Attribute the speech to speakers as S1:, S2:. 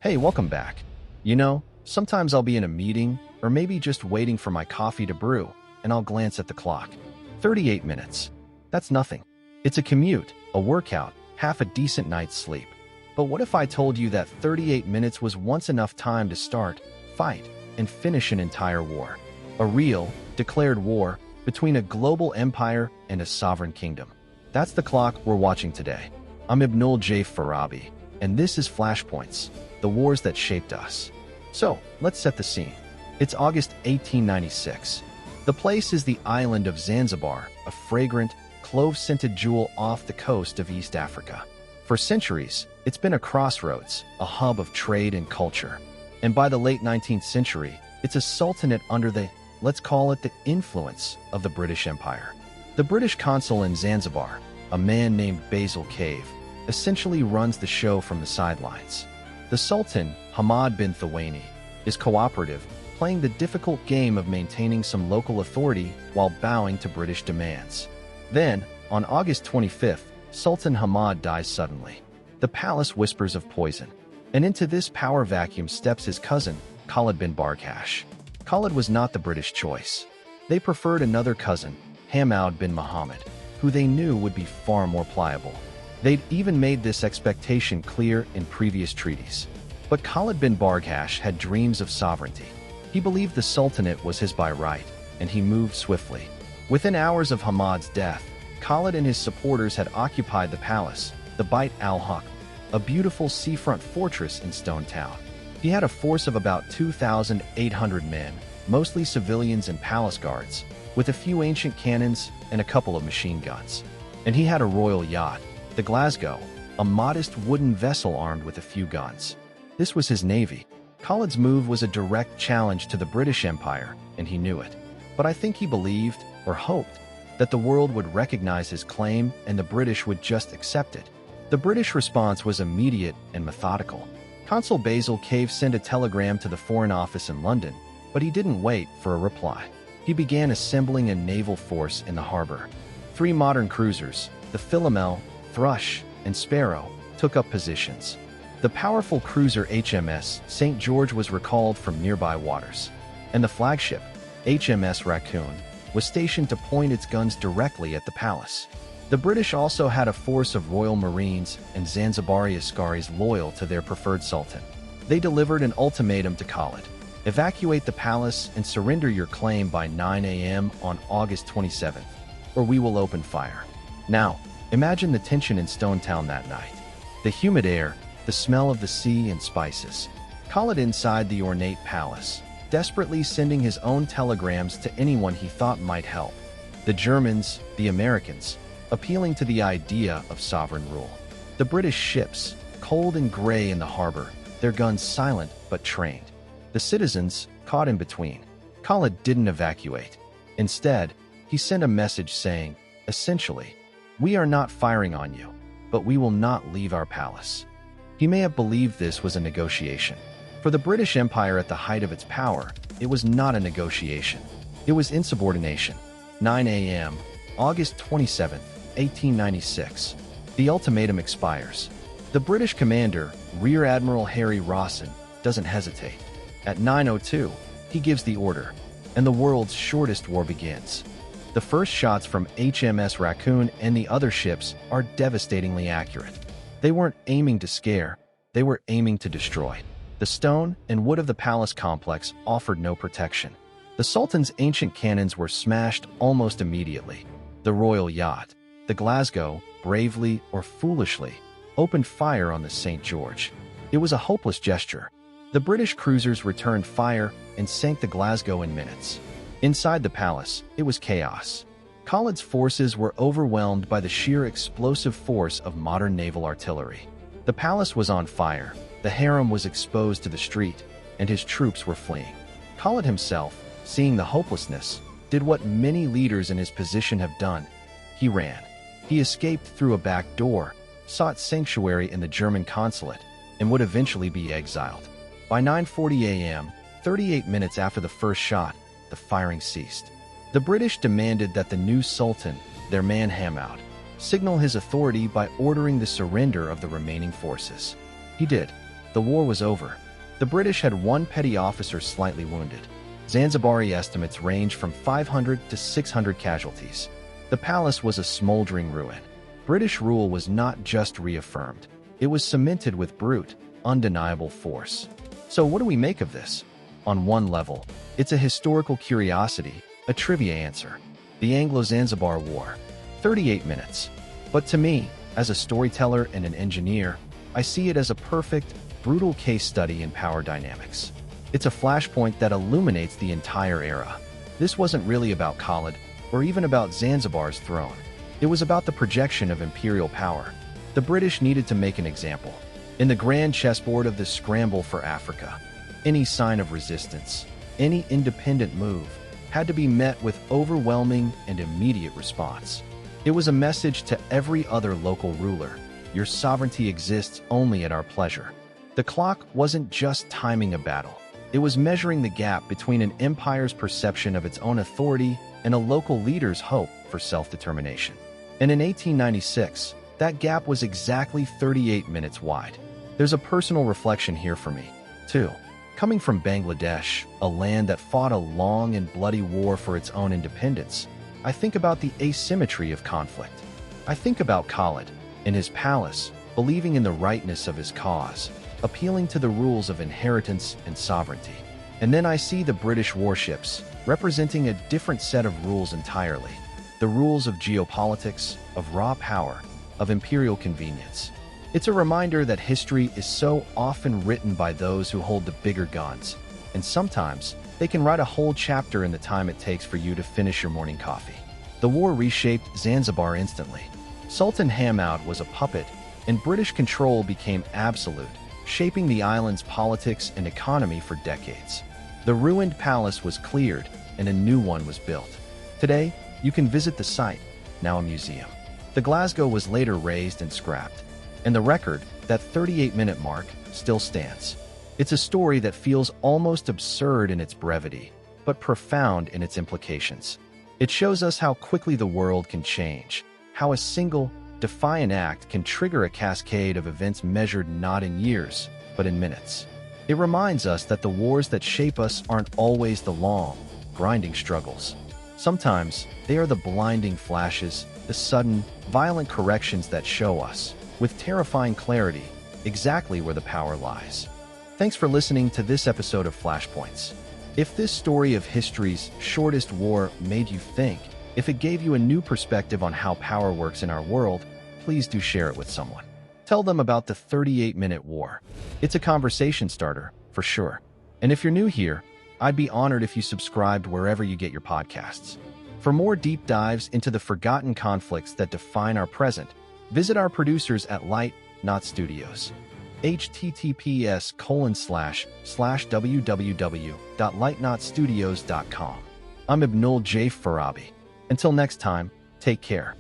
S1: Hey, welcome back. Sometimes I'll be in a meeting or maybe just waiting for my coffee to brew, and I'll glance at the clock. 38 minutes. That's nothing. It's a commute, a workout, half a decent night's sleep. But what if I told you that 38 minutes was once enough time to start, fight, and finish an entire war? A real, declared war between a global empire and a sovereign kingdom. That's the clock we're watching today. I'm Ibnul J. Farabi, and this is Flashpoints, the wars that shaped us. So, let's set the scene. It's August 1896. The place is the island of Zanzibar, a fragrant, clove-scented jewel off the coast of East Africa. For centuries, it's been a crossroads, a hub of trade and culture. And by the late 19th century, it's a sultanate under the, let's call it the influence of the British Empire. The British Consul in Zanzibar, a man named Basil Cave, essentially runs the show from the sidelines. The Sultan, Hamad bin Thawani, is cooperative, playing the difficult game of maintaining some local authority while bowing to British demands. Then, on August 25th, Sultan Hamad dies suddenly. The palace whispers of poison, and into this power vacuum steps his cousin, Khalid bin Barghash. Khalid was not the British choice. They preferred another cousin, Hamad bin Muhammad, who they knew would be far more pliable. They'd even made this expectation clear in previous treaties. But Khalid bin Barghash had dreams of sovereignty. He believed the Sultanate was his by right, and he moved swiftly. Within hours of Hamad's death, Khalid and his supporters had occupied the palace, the Bait al-Haq, a beautiful seafront fortress in Stone Town. He had a force of about 2,800 men, mostly civilians and palace guards, with a few ancient cannons and a couple of machine guns. And he had a royal yacht, the Glasgow, a modest wooden vessel armed with a few guns. This was his navy. Khalid's move was a direct challenge to the British Empire, and he knew it. But I think he believed, or hoped, that the world would recognize his claim and the British would just accept it. The British response was immediate and methodical. Consul Basil Cave sent a telegram to the Foreign Office in London, but he didn't wait for a reply. He began assembling a naval force in the harbor. 3 modern cruisers, the Philomel, Thrush, and Sparrow, took up positions. The powerful cruiser HMS St. George was recalled from nearby waters, and the flagship, HMS Raccoon, was stationed to point its guns directly at the palace. The British also had a force of Royal Marines and Zanzibari Askaris loyal to their preferred sultan. They delivered an ultimatum to Khalid: evacuate the palace and surrender your claim by 9 a.m. on August 27th, or we will open fire. Now, imagine the tension in Stone Town that night. The humid air, the smell of the sea and spices. Khalid inside the ornate palace, desperately sending his own telegrams to anyone he thought might help. The Germans, the Americans, appealing to the idea of sovereign rule. The British ships, cold and gray in the harbor, their guns silent but trained. The citizens, caught in between. Khalid didn't evacuate. Instead, he sent a message saying, essentially, "We are not firing on you, but we will not leave our palace." He may have believed this was a negotiation. For the British Empire at the height of its power, it was not a negotiation. It was insubordination. 9 a.m., August 27, 1896. The ultimatum expires. The British commander, Rear Admiral Harry Rawson, doesn't hesitate. At 9:02, he gives the order, and the world's shortest war begins. The first shots from HMS Raccoon and the other ships are devastatingly accurate. They weren't aiming to scare, they were aiming to destroy. The stone and wood of the palace complex offered no protection. The Sultan's ancient cannons were smashed almost immediately. The royal yacht, the Glasgow, bravely or foolishly, opened fire on the St. George. It was a hopeless gesture. The British cruisers returned fire and sank the Glasgow in minutes. Inside the palace, it was chaos. Khalid's forces were overwhelmed by the sheer explosive force of modern naval artillery. The palace was on fire, the harem was exposed to the street, and his troops were fleeing. Khalid himself, seeing the hopelessness, did what many leaders in his position have done. He ran. He escaped through a back door, sought sanctuary in the German consulate, and would eventually be exiled. By 9:40 a.m., 38 minutes after the first shot, the firing ceased. The British demanded that the new sultan, their man Hamad, signal his authority by ordering the surrender of the remaining forces. He did. The war was over. The British had one petty officer slightly wounded. Zanzibari estimates range from 500 to 600 casualties. The palace was a smoldering ruin. British rule was not just reaffirmed. It was cemented with brute, undeniable force. So what do we make of this? On one level, it's a historical curiosity, a trivia answer. The Anglo-Zanzibar War. 38 minutes. But to me, as a storyteller and an engineer, I see it as a perfect, brutal case study in power dynamics. It's a flashpoint that illuminates the entire era. This wasn't really about Khalid, or even about Zanzibar's throne. It was about the projection of imperial power. The British needed to make an example. In the grand chessboard of the scramble for Africa, any sign of resistance, any independent move, had to be met with overwhelming and immediate response. It was a message to every other local ruler: your sovereignty exists only at our pleasure. The clock wasn't just timing a battle. It was measuring the gap between an empire's perception of its own authority and a local leader's hope for self-determination. And in 1896, that gap was exactly 38 minutes wide. There's a personal reflection here for me, too. Coming from Bangladesh, a land that fought a long and bloody war for its own independence, I think about the asymmetry of conflict. I think about Khalid, in his palace, believing in the rightness of his cause, appealing to the rules of inheritance and sovereignty. And then I see the British warships, representing a different set of rules entirely. The rules of geopolitics, of raw power, of imperial convenience. It's a reminder that history is so often written by those who hold the bigger guns, and sometimes they can write a whole chapter in the time it takes for you to finish your morning coffee. The war reshaped Zanzibar instantly. Sultan Hamad was a puppet, and British control became absolute, shaping the island's politics and economy for decades. The ruined palace was cleared, and a new one was built. Today, you can visit the site, now a museum. The Glasgow was later razed and scrapped, and the record, that 38-minute mark, still stands. It's a story that feels almost absurd in its brevity, but profound in its implications. It shows us how quickly the world can change, how a single, defiant act can trigger a cascade of events measured not in years, but in minutes. It reminds us that the wars that shape us aren't always the long, grinding struggles. Sometimes, they are the blinding flashes, the sudden, violent corrections that show us, with terrifying clarity, exactly where the power lies. Thanks for listening to this episode of Flashpoints. If this story of history's shortest war made you think, if it gave you a new perspective on how power works in our world, please do share it with someone. Tell them about the 38-minute war. It's a conversation starter, for sure. And if you're new here, I'd be honored if you subscribed wherever you get your podcasts. For more deep dives into the forgotten conflicts that define our present, visit our producers at Light Not Studios. https://www.lightnotstudios.com. I'm Ibnul J. Farabi. Until next time, take care.